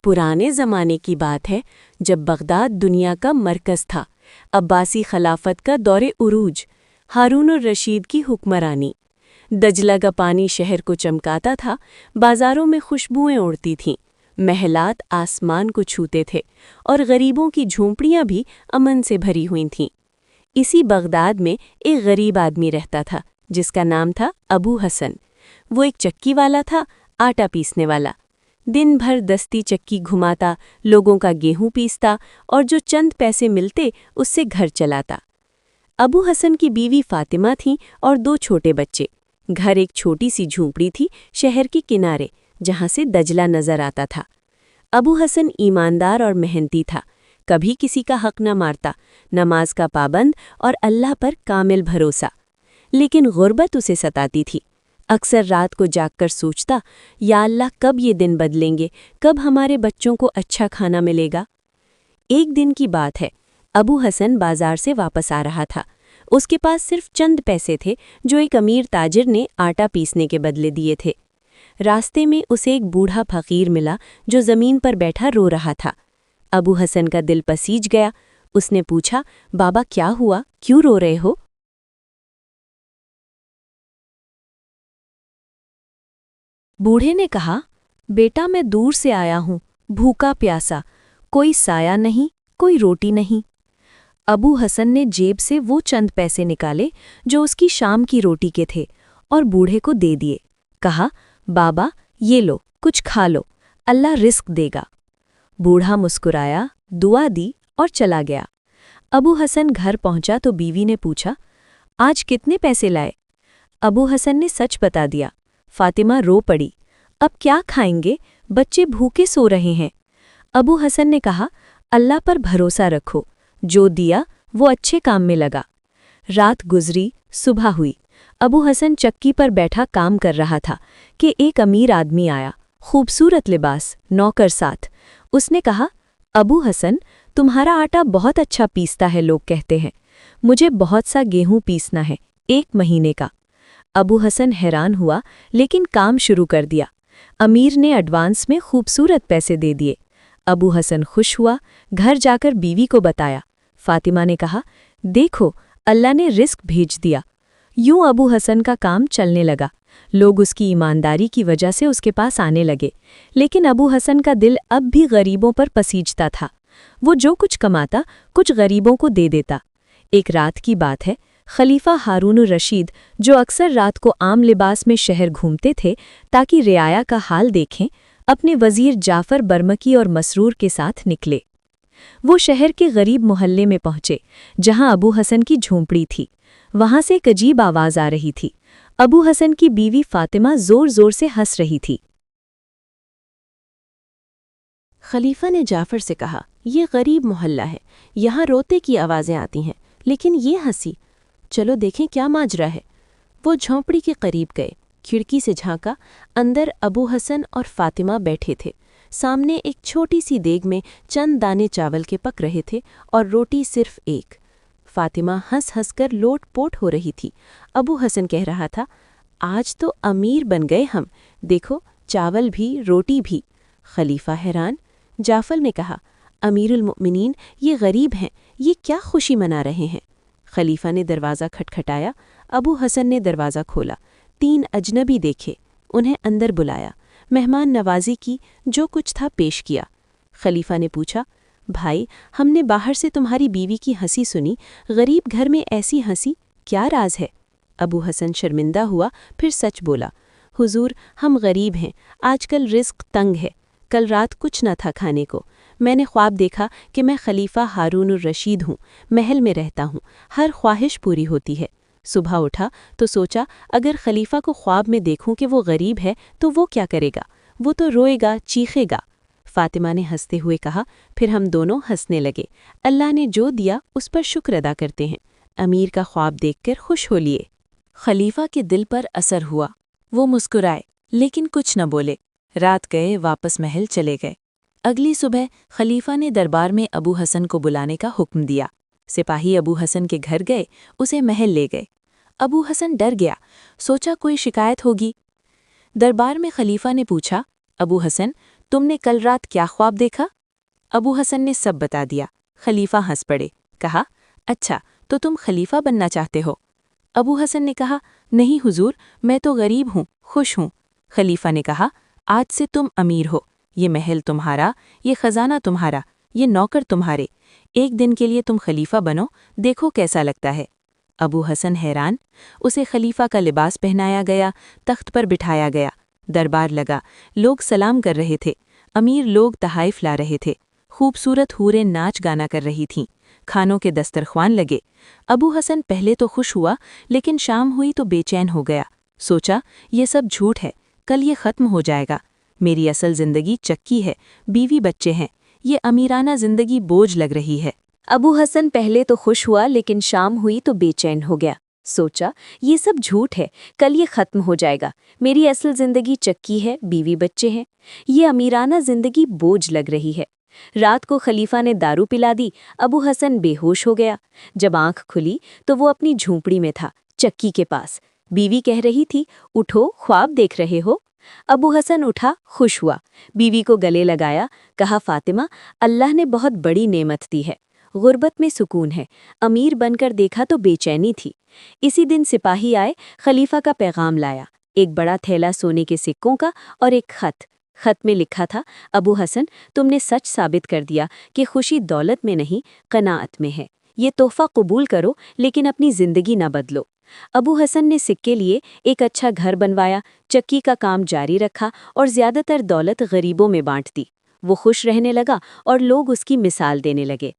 पुराने ज़माने की बात है जब बगदाद दुनिया का मरकज़ था। अब्बासी खिलाफत का दौरे उरूज, हारून और रशीद की हुक्मरानी। दजला का पानी शहर को चमकाता था, बाज़ारों में खुशबुएं उड़ती थीं, महलात आसमान को छूते थे और गरीबों की झोंपड़ियां भी अमन से भरी हुई थीं। इसी बगदाद में एक गरीब आदमी रहता था जिसका नाम था अबू हसन। वो एक चक्की वाला था, आटा पीसने वाला। दिन भर दस्ती चक्की घुमाता, लोगों का गेहूं पीसता और जो चंद पैसे मिलते उससे घर चलाता। अबू हसन की बीवी फातिमा थी और 2 छोटे बच्चे। घर एक छोटी सी झोंपड़ी थी शहर के किनारे, जहां से दजला नजर आता था। अबू हसन ईमानदार और मेहनती था, कभी किसी का हक न मारता, नमाज का पाबंद और अल्लाह पर कामिल भरोसा। लेकिन गुर्बत उसे सताती थी। अक्सर रात को जागकर सोचता, या अल्लाह कब ये दिन बदलेंगे, कब हमारे बच्चों को अच्छा खाना मिलेगा। एक दिन की बात है, अबू हसन बाजार से वापस आ रहा था। उसके पास सिर्फ चंद पैसे थे जो एक अमीर ताजिर ने आटा पीसने के बदले दिए थे। रास्ते में उसे एक बूढ़ा फकीर मिला जो ज़मीन पर बैठा रो रहा था। अबू हसन का दिल पसीज गया। उसने पूछा, बाबा क्या हुआ, क्यों रो रहे हो? बूढ़े ने कहा, बेटा मैं दूर से आया हूँ, भूखा प्यासा, कोई साया नहीं, कोई रोटी नहीं। अबू हसन ने जेब से वो चंद पैसे निकाले जो उसकी शाम की रोटी के थे और बूढ़े को दे दिए। कहा, बाबा ये लो, कुछ खा लो, अल्लाह रिस्क देगा। बूढ़ा मुस्कुराया, दुआ दी और चला गया। अबू हसन घर पहुंचा तो बीवी ने पूछा, आज कितने पैसे लाए? अबू हसन ने सच बता दिया। फातिमा रो पड़ी, अब क्या खाएंगे, बच्चे भूखे सो रहे हैं। अबू हसन ने कहा, अल्लाह पर भरोसा रखो, जो दिया वो अच्छे काम में लगा। रात गुजरी, सुबह हुई। अबू हसन चक्की पर बैठा काम कर रहा था कि एक अमीर आदमी आया, खूबसूरत लिबास, नौकर साथ। उसने कहा, अबू हसन तुम्हारा आटा बहुत अच्छा पीसता है, लोग कहते हैं। मुझे बहुत सा गेहूं पीसना है, 1 महीने का। अबू हसन हैरान हुआ लेकिन काम शुरू कर दिया। अमीर ने एडवांस में खूबसूरत पैसे दे दिए। अबू हसन खुश हुआ, घर जाकर बीवी को बताया। फातिमा ने कहा, देखो अल्लाह ने रिस्क भेज दिया। यूं अबू हसन का काम चलने लगा। लोग उसकी ईमानदारी की वजह से उसके पास आने लगे। लेकिन अबू हसन का दिल अब भी गरीबों पर पसीजता था। वो जो कुछ कमाता कुछ गरीबों को दे देता। एक रात की बात है, खलीफा हारून रशीद, जो अक्सर रात को आम लिबास में शहर घूमते थे ताकि रियाया का हाल देखें, अपने वजीर जाफर बरमकी और मसरूर के साथ निकले। वो शहर के गरीब मोहल्ले में पहुंचे जहां अबू हसन की झोंपड़ी थी। वहां से एक अजीब आवाज आ रही थी। अबू हसन की बीवी फातिमा जोर जोर से हंस रही थी। खलीफा ने जाफर से कहा, ये गरीब मोहल्ला है, यहाँ रोते की आवाज़ें आती हैं, लेकिन ये हंसी, चलो देखें क्या माजरा है। वो झोंपड़ी के करीब गए, खिड़की से झांका। अंदर अबू हसन और फातिमा बैठे थे। सामने एक छोटी सी देग में चंद दाने चावल के पक रहे थे और रोटी सिर्फ एक। फातिमा हंस हंस कर लोट पोट हो रही थी। अबू हसन कह रहा था, आज तो अमीर बन गए हम, देखो चावल भी रोटी भी। खलीफा हैरान। जाफर ने कहा, अमीरुल मोमिनीन, ये गरीब हैं, ये क्या खुशी मना रहे हैं? खलीफा ने दरवाज़ा खटखटाया। अबू हसन ने दरवाज़ा खोला। 3 अजनबी देखे, उन्हें अंदर बुलाया, मेहमान नवाजी की, जो कुछ था पेश किया। खलीफा ने पूछा, भाई हमने बाहर से तुम्हारी बीवी की हंसी सुनी, गरीब घर में ऐसी हंसी, क्या राज है? अबू हसन शर्मिंदा हुआ, फिर सच बोला, हुजूर हम गरीब हैं, आजकल रिस्क तंग है। कल रात कुछ न था खाने को। मैंने ख्वाब देखा कि मैं खलीफा हारून रशीद हूँ, महल में रहता हूँ, हर ख्वाहिश पूरी होती है। सुबह उठा तो सोचा, अगर खलीफा को ख्वाब में देखूं कि वो गरीब है तो वो क्या करेगा? वो तो रोएगा, चीखेगा। फातिमा ने हंसते हुए कहा, फिर हम दोनों हंसने लगे। अल्लाह ने जो दिया उस पर शुक्र अदा करते हैं। अमीर का ख्वाब देखकर खुश हो लिए। खलीफा के दिल पर असर हुआ। वो मुस्कुराए लेकिन कुछ न बोले। रात गए, वापस महल चले गए। अगली सुबह खलीफा ने दरबार में अबू हसन को बुलाने का हुक्म दिया। सिपाही अबू हसन के घर गए, उसे महल ले गए। अबू हसन डर गया, सोचा कोई शिकायत होगी। दरबार में खलीफा ने पूछा, अबू हसन تم نے کل رات کیا خواب دیکھا؟ ابو حسن نے سب بتا دیا۔ خلیفہ ہنس پڑے، کہا اچھا تو تم خلیفہ بننا چاہتے ہو؟ ابو حسن نے کہا نہیں حضور، میں تو غریب ہوں، خوش ہوں۔ خلیفہ نے کہا آج سے تم امیر ہو، یہ محل تمہارا، یہ خزانہ تمہارا، یہ نوکر تمہارے، ایک دن کے لیے تم خلیفہ بنو، دیکھو کیسا لگتا ہے۔ ابو حسن حیران، اسے خلیفہ کا لباس پہنایا گیا، تخت پر بٹھایا گیا، دربار لگا، لوگ سلام کر رہے تھے، امیر لوگ تحائف لا رہے تھے، خوبصورت حوریں ناچ گانا کر رہی تھیں، کھانوں کے دسترخوان لگے۔ ابو حسن پہلے تو خوش ہوا، لیکن شام ہوئی تو بے چین ہو گیا، سوچا یہ سب جھوٹ ہے، کل یہ ختم ہو جائے گا، میری اصل زندگی چکی ہے، بیوی بچے ہیں، یہ امیرانہ زندگی بوجھ لگ رہی ہے۔ ابو حسن پہلے تو خوش ہوا لیکن شام ہوئی تو بے چین ہو گیا، سوچا یہ سب جھوٹ ہے، کل یہ ختم ہو جائے گا، میری اصل زندگی چکی ہے، بیوی بچے ہیں، یہ امیرانہ زندگی بوجھ لگ رہی ہے۔ رات کو خلیفہ نے دارو پلا دی، ابو حسن بے ہوش ہو گیا۔ جب آنکھ کھلی تو وہ اپنی جھونپڑی میں تھا، چکی کے پاس۔ بیوی کہہ رہی تھی اٹھو، خواب دیکھ رہے ہو؟ ابو حسن اٹھا، خوش ہوا، بیوی کو گلے لگایا، کہا فاطمہ اللہ نے بہت بڑی نعمت دی ہے، غربت میں سکون ہے، امیر بن کر دیکھا تو بے چینی تھی۔ اسی دن سپاہی آئے، خلیفہ کا پیغام لایا، ایک بڑا تھیلا سونے کے سکوں کا اور ایک خط میں لکھا تھا ابو حسن تم نے سچ ثابت کر دیا کہ خوشی دولت میں نہیں قناعت میں ہے، یہ تحفہ قبول کرو لیکن اپنی زندگی نہ بدلو۔ ابو حسن نے سکے لیے، ایک اچھا گھر بنوایا، چکی کا کام جاری رکھا اور زیادہ تر دولت غریبوں میں بانٹ دی۔ وہ خوش رہنے لگا اور لوگ اس کی مثال دینے لگے۔